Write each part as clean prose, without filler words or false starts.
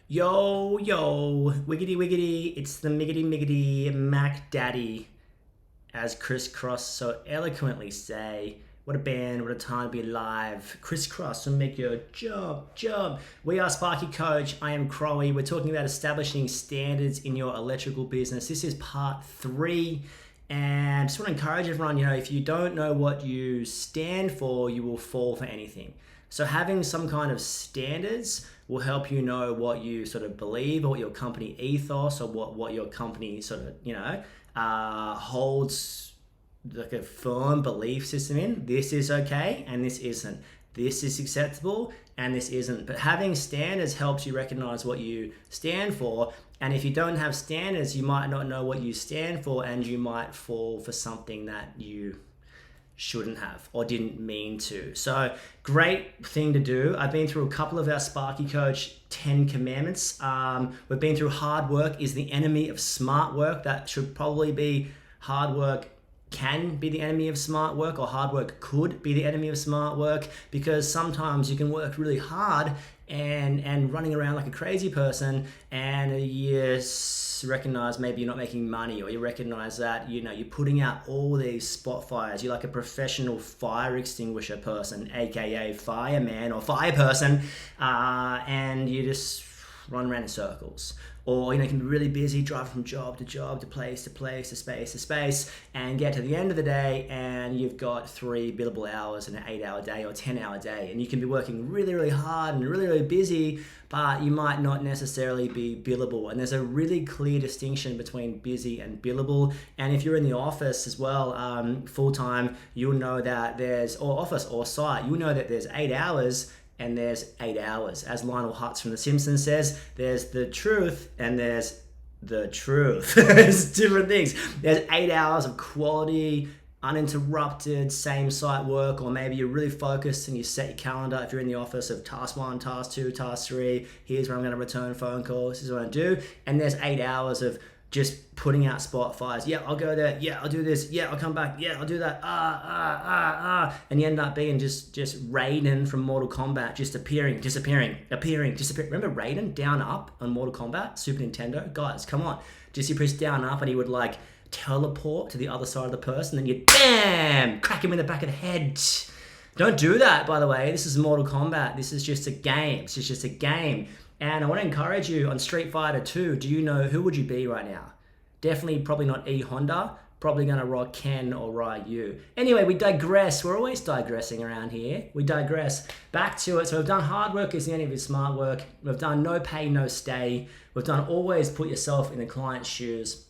Yo, yo, wiggity wiggity, it's the miggity miggity Mac Daddy, as Chris Cross so eloquently say. What a band, what a time to be alive. Chris Cross will make your job. We are Sparky Coach, I am Crowie. We're talking about establishing standards in your electrical business. This is part 3. And I just want to encourage everyone, if you don't know what you stand for, you will fall for anything. So having some kind of standards will help you know what you sort of believe, or what your company ethos, or what your company sort of, holds like a firm belief system in. This is okay and this isn't. This is acceptable and this isn't. But having standards helps you recognize what you stand for. And if you don't have standards, you might not know what you stand for, and you might fall for something that you shouldn't have or didn't mean to. So great thing to do. I've been through a couple of our Sparky Coach 10 commandments. We've been through hard work is the enemy of smart work. That should probably be hard work can be the enemy of smart work, or hard work could be the enemy of smart work, because sometimes you can work really hard and running around like a crazy person, and you recognize maybe you're not making money, or you recognize that you're putting out all these spot fires. You're like a professional fire extinguisher person, aka fireman or fire person, and you just run around in circles. Or you can be really busy, drive from job to job, to place to place, to space to space, and get to the end of the day and you've got 3 billable hours in an 8-hour day or 10-hour day, and you can be working really, really hard and really, really busy, but you might not necessarily be billable. And there's a really clear distinction between busy and billable. And if you're in the office as well, full-time, you'll know that or office or site, you'll know that there's 8 hours and there's 8 hours. As Lionel Hutz from The Simpsons says, there's the truth and there's the truth. There's different things. There's 8 hours of quality, uninterrupted, same site work, or maybe you're really focused and you set your calendar, if you're in the office, of task 1, task 2, task 3, here's where I'm going to return phone calls, this is what I do. And there's 8 hours of just putting out spot fires. Yeah, I'll go there. Yeah, I'll do this. Yeah, I'll come back. Yeah, I'll do that. And you end up being just Raiden from Mortal Kombat, just appearing. Remember Raiden down up on Mortal Kombat, Super Nintendo? Guys, come on. Just you press down up and he would like teleport to the other side of the person, then you bam, crack him in the back of the head. Don't do that, by the way. This is Mortal Kombat. This is just a game. It's just a game. And I want to encourage you on Street Fighter 2, do you know who would you be right now? Definitely probably not E Honda, probably going to rock Ken or Ryu. Anyway, we digress. We're always digressing around here. We digress. Back to it. So we've done hard work is the enemy of smart work. We've done no pay, no stay. We've done always put yourself in the client's shoes.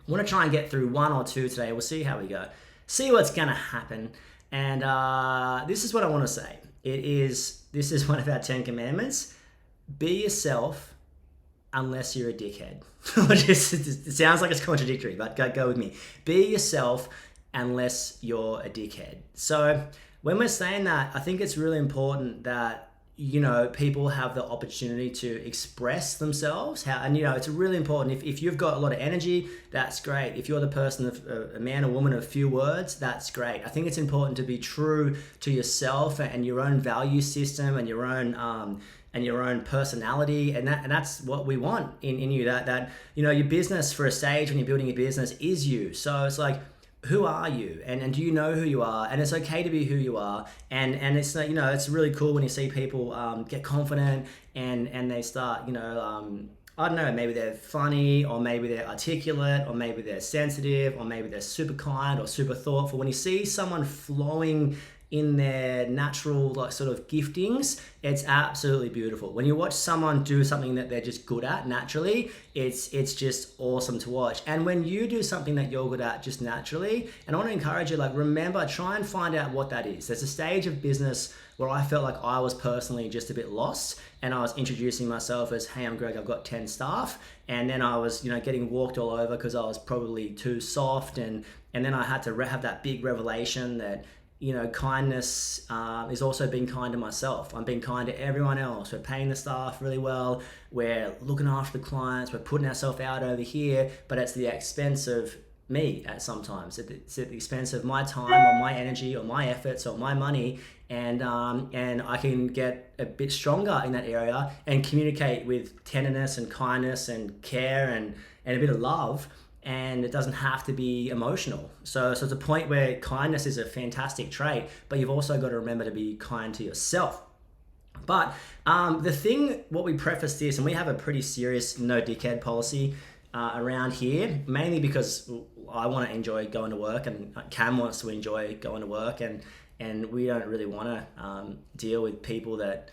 I want to try and get through 1 or 2 today. We'll see how we go. See what's going to happen. And this is what I want to say. This is one of our 10 commandments. Be yourself unless you're a dickhead. It sounds like it's contradictory, but go with me. Be yourself unless you're a dickhead. So when we're saying that, I think it's really important that people have the opportunity to express themselves. It's really important. If you've got a lot of energy, that's great. If you're the person of a man or woman of few words, that's great. I think it's important to be true to yourself and your own value system and your own personality, and that's what we want in you. That your business, for a stage when you're building your business, is you. So it's like, who are you, and do you know who you are? And it's okay to be who you are. And it's it's really cool when you see people get confident and they start I don't know, maybe they're funny, or maybe they're articulate, or maybe they're sensitive, or maybe they're super kind or super thoughtful. When you see someone flowing in their natural sort of giftings, it's absolutely beautiful. When you watch someone do something that they're just good at naturally, it's just awesome to watch. And when you do something that you're good at just naturally, and I want to encourage you, remember, try and find out what that is. There's a stage of business where I felt like I was personally just a bit lost, and I was introducing myself as, hey, I'm Greg, I've got 10 staff, and then I was getting walked all over because I was probably too soft, and then I had to have that big revelation that kindness is also being kind to myself. I'm being kind to everyone else. We're paying the staff really well. We're looking after the clients. We're putting ourselves out over here, but it's the expense of me at sometimes. It's at the expense of my time or my energy or my efforts or my money, and I can get a bit stronger in that area and communicate with tenderness and kindness and care and a bit of love, and it doesn't have to be emotional. So it's a point where kindness is a fantastic trait, but you've also got to remember to be kind to yourself. But what we preface this, and we have a pretty serious no dickhead policy around here, mainly because I want to enjoy going to work, and Cam wants to enjoy going to work, and we don't really want to deal with people that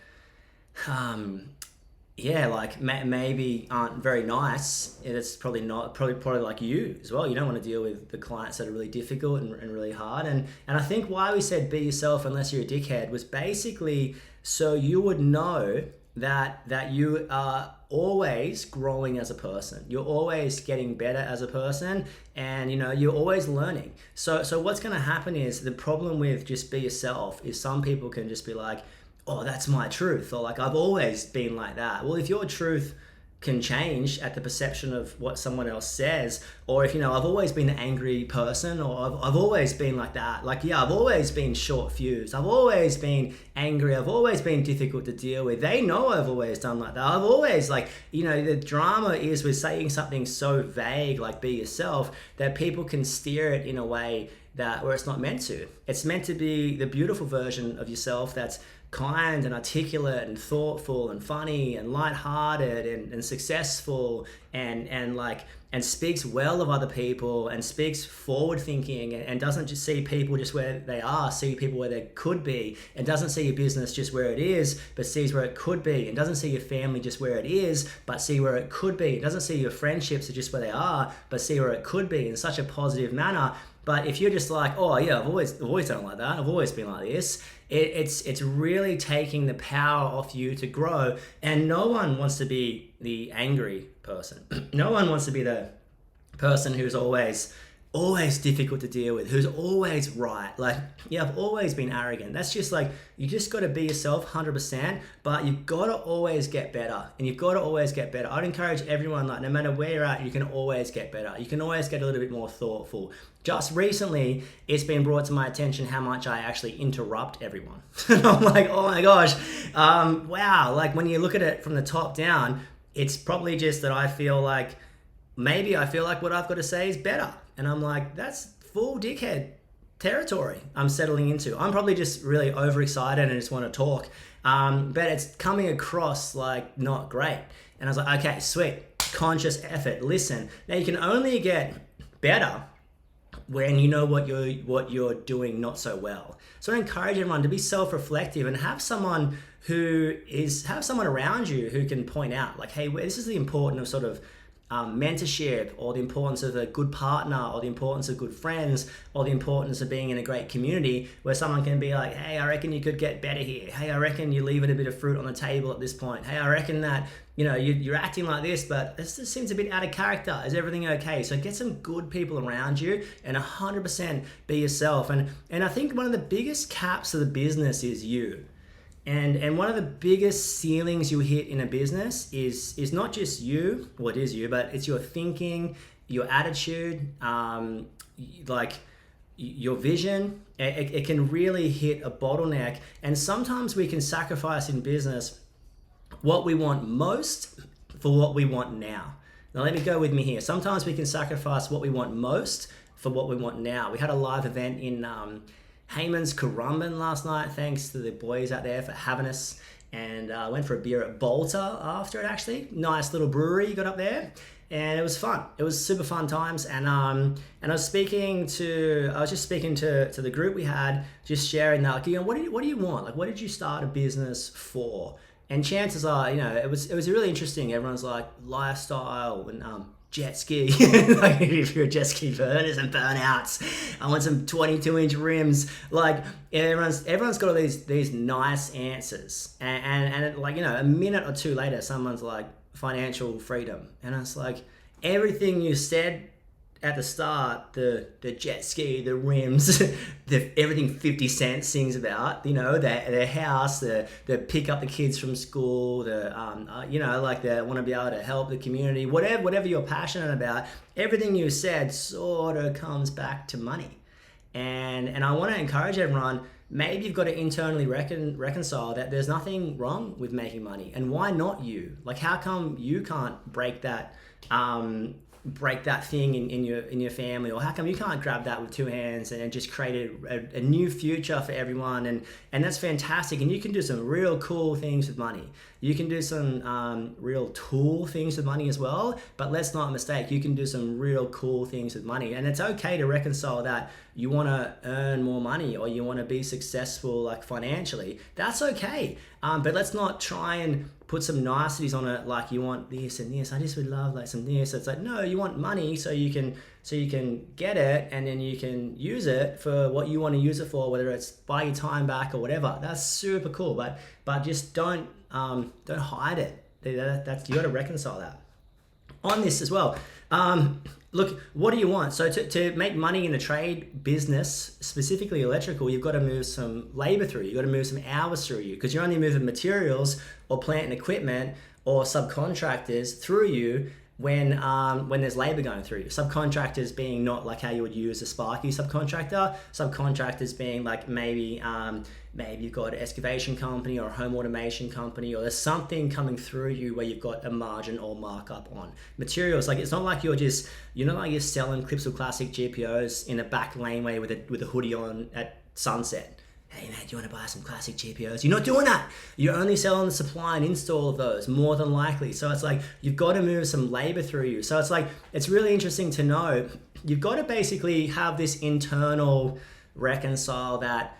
maybe aren't very nice. It's probably like you as well. You don't want to deal with the clients that are really difficult and really hard. And I think why we said be yourself unless you're a dickhead was basically so you would know that you are always growing as a person. You're always getting better as a person, and you're always learning. So what's going to happen is, the problem with just be yourself is some people can just be like, oh, that's my truth, or like, I've always been like that. Well, if your truth can change at the perception of what someone else says, or if I've always been an angry person, or I've always been like that, like, yeah, I've always been short fused, I've always been angry, I've always been difficult to deal with, they know I've always done like that, I've always, like, the drama is with saying something so vague like be yourself, that people can steer it in a way where it's not meant to. It's meant to be the beautiful version of yourself that's kind and articulate and thoughtful and funny and lighthearted and successful and speaks well of other people and speaks forward thinking and doesn't just see people just where they are, see people where they could be, and doesn't see your business just where it is, but sees where it could be, and doesn't see your family just where it is, but see where it could be. It doesn't see your friendships just where they are, but see where it could be in such a positive manner. But if you're just like, oh yeah, I've always done it like that, I've always been like this, it's really taking the power off you to grow. And no one wants to be the angry person. No one wants to be the person who's always difficult to deal with, who's always right. Like, yeah, I've always been arrogant. That's just like, you just got to be yourself 100%, but you've got to always get better, and you've got to always get better. I'd encourage everyone, like, no matter where you're at, you can always get better. You can always get a little bit more thoughtful. Just recently, it's been brought to my attention how much I actually interrupt everyone. And I'm like, oh my gosh, wow. Like, when you look at it from the top down, it's probably just that I feel like what I've got to say is better. And I'm like, that's full dickhead territory I'm settling into. I'm probably just really overexcited and just want to talk. But it's coming across like not great. And I was like, okay, sweet, conscious effort, listen. Now you can only get better when you know what you're doing not so well. So I encourage everyone to be self-reflective and have someone around you who can point out, like, hey, this is the importance of sort of mentorship, or the importance of a good partner, or the importance of good friends, or the importance of being in a great community, where someone can be like, hey, I reckon you could get better here. Hey, I reckon you're leaving a bit of fruit on the table at this point. Hey, I reckon that you're acting like this, but this just seems a bit out of character. Is everything okay? So get some good people around you and 100% be yourself. And I think one of the biggest caps of the business is you. And one of the biggest ceilings you hit in a business is not just you, well, it is you, but it's your thinking, your attitude, like your vision. It can really hit a bottleneck. And sometimes we can sacrifice in business what we want most for what we want now. Now, let me go with me here. Sometimes we can sacrifice what we want most for what we want now. We had a live event in Hayman's Currumbin last night. Thanks to the boys out there for having us, and I went for a beer at Bolter after it. Actually, nice little brewery you got up there, and it was fun. It was super fun times, and I was just speaking to the group we had, just sharing that, like, what do you want? Like, what did you start a business for? And chances are, it was really interesting. Everyone's like lifestyle and jet ski. Like, if you're a jet ski burners and burnouts, I want some 22-inch rims. Like, everyone's got all these nice answers, and like, a minute or two later, someone's like financial freedom, and it's like, everything you said at the start, the jet ski, the rims, everything 50 Cent sings about, their house, the pick up the kids from school, like they want to be able to help the community, whatever you're passionate about, everything you said sort of comes back to money. And I want to encourage everyone, maybe you've got to internally reconcile that there's nothing wrong with making money. And why not you? Like, how come you can't break that thing in your family? Or how come you can't grab that with two hands and just create a new future for everyone? And that's fantastic. And you can do some real cool things with money. You can do some real tool things with money as well. But let's not mistake, you can do some real cool things with money. And it's okay to reconcile that you want to earn more money or you want to be successful, like, financially. That's okay. But let's not try and put some niceties on it, like you want this and this. I just would love like some this. It's like, no, you want money so you can get it, and then you can use it for what you want to use it for, whether it's buy your time back or whatever. That's super cool. But just don't hide it. That's, you got to reconcile that. On this as well. Look, what do you want? So to make money in the trade business, specifically electrical, you've got to move some labor through you. You've got to move some hours through you, because you're only moving materials or plant and equipment or subcontractors through you when there's labor going through you. Subcontractors being not like how you would use a Sparky subcontractor. Subcontractors being like maybe you've got an excavation company or a home automation company, or there's something coming through you where you've got a margin or markup on materials. Like, it's not like you're selling Clipsal Classic GPOs in a back laneway with a hoodie on at sunset. Hey man, do you want to buy some classic GPOs? You're not doing that. You're only selling the supply and install of those, more than likely. So it's like, you've got to move some labor through you. So it's like, it's really interesting to know, you've got to basically have this internal reconcile that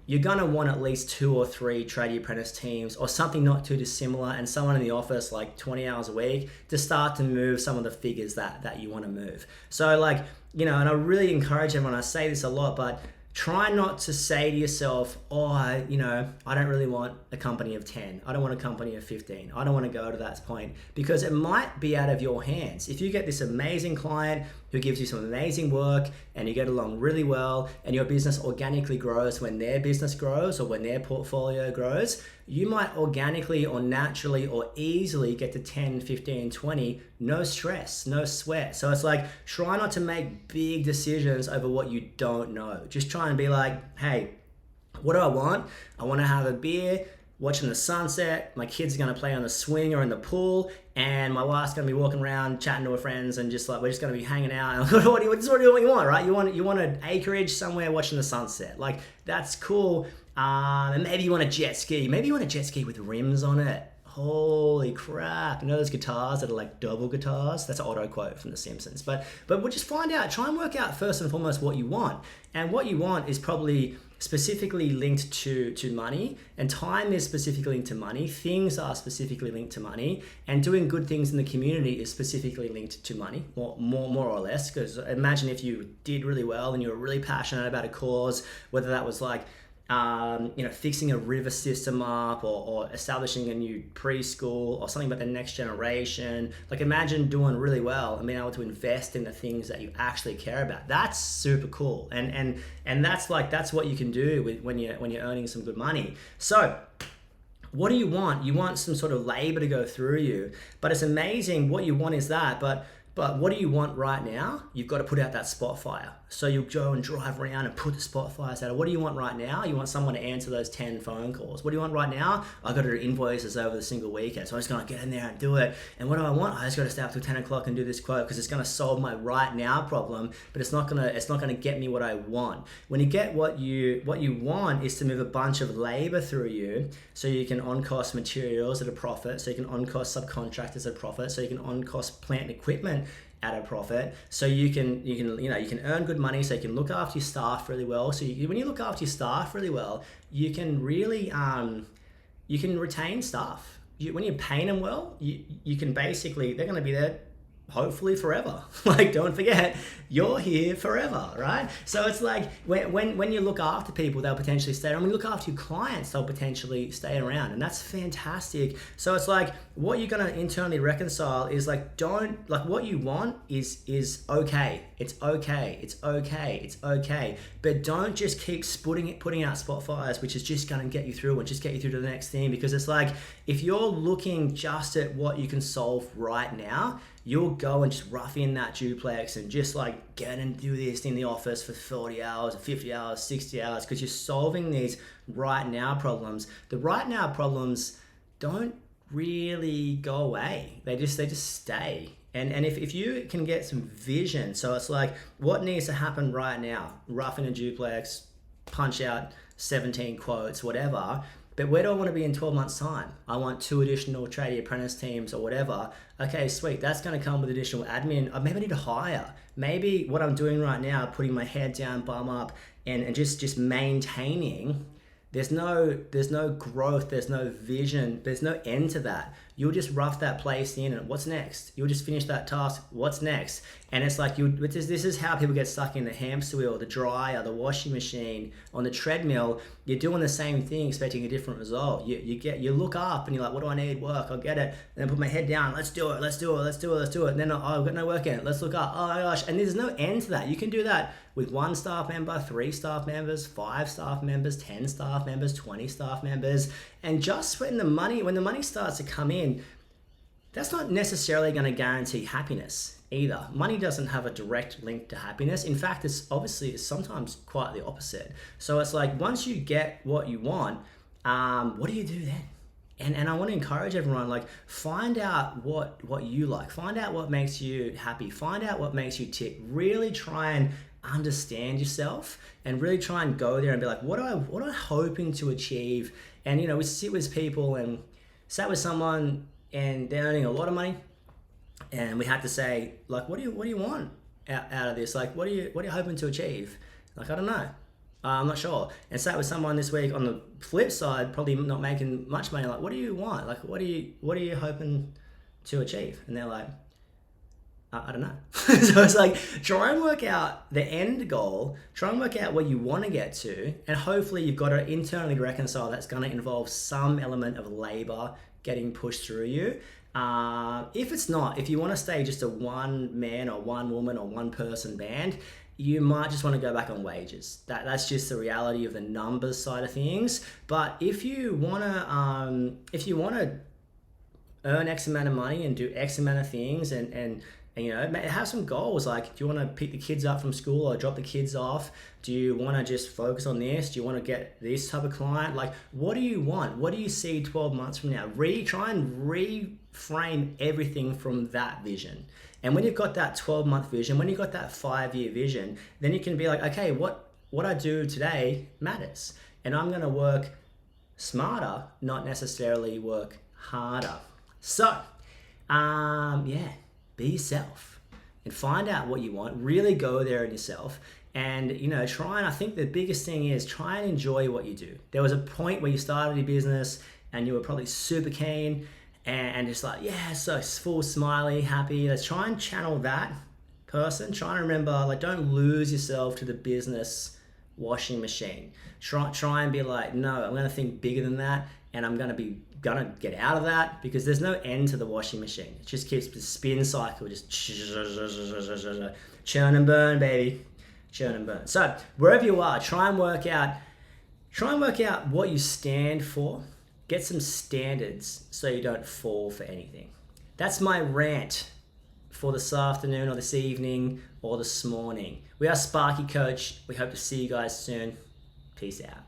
you're going to want at least 2 or 3 tradie apprentice teams or something not too dissimilar, and someone in the office like 20 hours a week to start to move some of the figures that you want to move. So like, and I really encourage everyone, I say this a lot, but try not to say to yourself, I don't really want a company of 10. I don't want a company of 15. I don't want to go to that point, because it might be out of your hands. If you get this amazing client who gives you some amazing work and you get along really well and your business organically grows when their business grows or when their portfolio grows, you might organically or naturally or easily get to 10, 15, 20, no stress, no sweat. So it's like, try not to make big decisions over what you don't know. Just try and be like, hey, what do I want? I want to have a beer, watching the sunset. My kids are going to play on the swing or in the pool, and my wife's going to be walking around chatting to her friends, and just like, we're just going to be hanging out. What do you want, right? You want an acreage somewhere watching the sunset. Like, that's cool. And maybe you want a jet ski. Maybe you want a jet ski with rims on it. Holy crap. You know those guitars that are like double guitars? That's an auto quote from The Simpsons. But we'll just find out, try and work out first and foremost what you want. And what you want is probably specifically linked to money, and time is specifically linked to money. Things are specifically linked to money, and doing good things in the community is specifically linked to money, more or less. Because imagine if you did really well and you were really passionate about a cause, whether that was like fixing a river system up or establishing a new preschool or something about the next generation. Like, imagine doing really well and being able to invest in the things that you actually care about. That's super cool. And that's what you can do when you're earning some good money. So what do you want? You want some sort of labor to go through you, but it's amazing what you want is that, but what do you want right now? You've got to put out that spot fire. So you go and drive around and put the spot fires out. What do you want right now? You want someone to answer those 10 phone calls. What do you want right now? I've got to do invoices over the single weekend. So I'm just going to get in there and do it. And what do I want? I just got to stay up till 10 o'clock and do this quote, because it's going to solve my right now problem, but it's not going to get me what I want. When you get what you want is to move a bunch of labor through you, so you can on-cost materials at a profit, so you can on-cost subcontractors at a profit, so you can on-cost plant and equipment at a profit, so you can earn good money, so you can look after your staff really well. So when you look after your staff really well, you can really you can retain staff. When you're paying them well, you can basically, they're going to be there hopefully forever. Like, don't forget, you're here forever, right? So it's like when you look after people, they'll potentially stay around. When you look after your clients, they'll potentially stay around, and that's fantastic. So it's like what you're gonna internally reconcile is like, don't, like, what you want is okay. It's okay. It's okay. It's okay. But don't just keep putting out spot fires, which is just gonna get you through and just get you through to the next thing. Because it's like, if you're looking just at what you can solve right now, you'll go and just rough in that duplex and just like get and do this in the office for 40 hours, 50 hours, 60 hours, because you're solving these right now problems. The right now problems don't really go away. They just stay. And if you can get some vision, so it's like, what needs to happen right now? Rough in a duplex, punch out 17 quotes, whatever. But where do I want to be in 12 months' time? I want 2 additional tradie apprentice teams or whatever. Okay, sweet. That's going to come with additional admin. Maybe I need to hire. Maybe what I'm doing right now, putting my head down, bum up, and just maintaining. There's no growth. There's no vision. There's no end to that. You'll just rough that place in, and what's next? You'll just finish that task. What's next? And it's like this is how people get stuck in the hamster wheel, the dryer, the washing machine, on the treadmill. You're doing the same thing, expecting a different result. You look up and you're like, what do I need? Work. I'll get it. And then put my head down. Let's do it. And then I've got no work in it. Let's look up. Oh my gosh. And there's no end to that. You can do that with 1 staff member, 3 staff members, 5 staff members, 10 staff members, 20 staff members. And just when the money starts to come in, that's not necessarily going to guarantee happiness either. Money doesn't have a direct link to happiness. In fact, it's sometimes quite the opposite. So it's like, once you get what you want, what do you do then? And I want to encourage everyone, like, find out what you like. Find out what makes you happy. Find out what makes you tick. Really try and understand yourself and really try and go there and be like, what am I hoping to achieve? And, we sit with people and sat with someone and they're earning a lot of money, and we had to say, like, what do you want out of this? Like, what are you hoping to achieve? Like, I don't know. I'm not sure. And sat with someone this week on the flip side, probably not making much money. Like, what do you want? Like, what are you hoping to achieve? And they're like, I don't know. So it's like, try and work out the end goal, try and work out what you want to get to, and hopefully you've got to internally reconcile. That's going to involve some element of labor getting pushed through you. If you want to stay just a one man or one woman or one person band, you might just want to go back on wages. That's just the reality of the numbers side of things. But if you want to earn X amount of money and do X amount of things and have some goals. Like, do you want to pick the kids up from school or drop the kids off? Do you want to just focus on this? Do you want to get this type of client? Like, what do you want? What do you see 12 months from now? Try and reframe everything from that vision. And when you've got that 12-month vision, when you've got that 5-year vision, then you can be like, okay, what I do today matters. And I'm going to work smarter, not necessarily work harder. So, be yourself and find out what you want. Really go there in yourself and, I think the biggest thing is try and enjoy what you do. There was a point where you started your business and you were probably super keen and just like, yeah, so full smiley, happy. Let's try and channel that person. Try and remember, like, don't lose yourself to the business washing machine. Try and be like, no, I'm going to think bigger than that, and I'm going to get out of that, because there's no end to the washing machine. It just keeps the spin cycle, just churn and burn, baby, churn and burn. So wherever you are, try and work out what you stand for. Get some standards so you don't fall for anything. That's my rant for this afternoon or this evening or this morning. We are Sparky Coach. We hope to see you guys soon. Peace out.